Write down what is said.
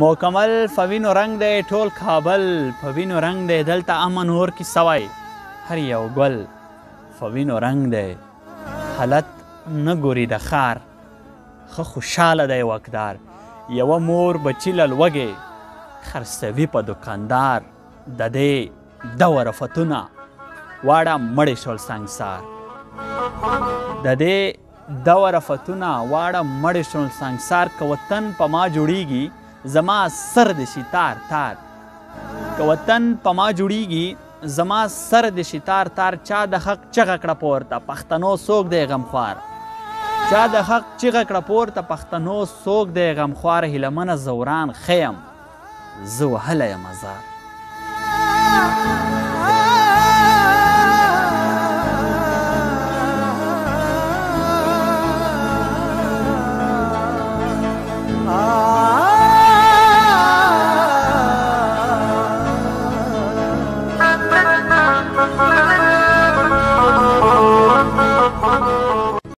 مکمل فوینو رنگ دی ټول کابل فوینو رنگ دی دلته امن اور کې سوی هر یو ګل فوینو رنگ دی حالت نه ګوري د ښار ښه خوشحاله دی واکدار یوه مور بچي له لوږې خرڅوي په دوکاندار د دې دوه رفتونه واړه مړې شول سنګسار د دې دوه رفتونه واړه مړې شول سنګسار که وطن په ما جوړیږي زما سر د شي تار تار که وطن په ما جوړیږي زما سر د شي تار تار چا د حق چغه کړه پورته پښتنو څوک دی غمخوار چا د حق چغه کړه پورته پښتنو څوک دی غمخوار هیلمنه زوران خیم زه وهلی یم ازار Thank you.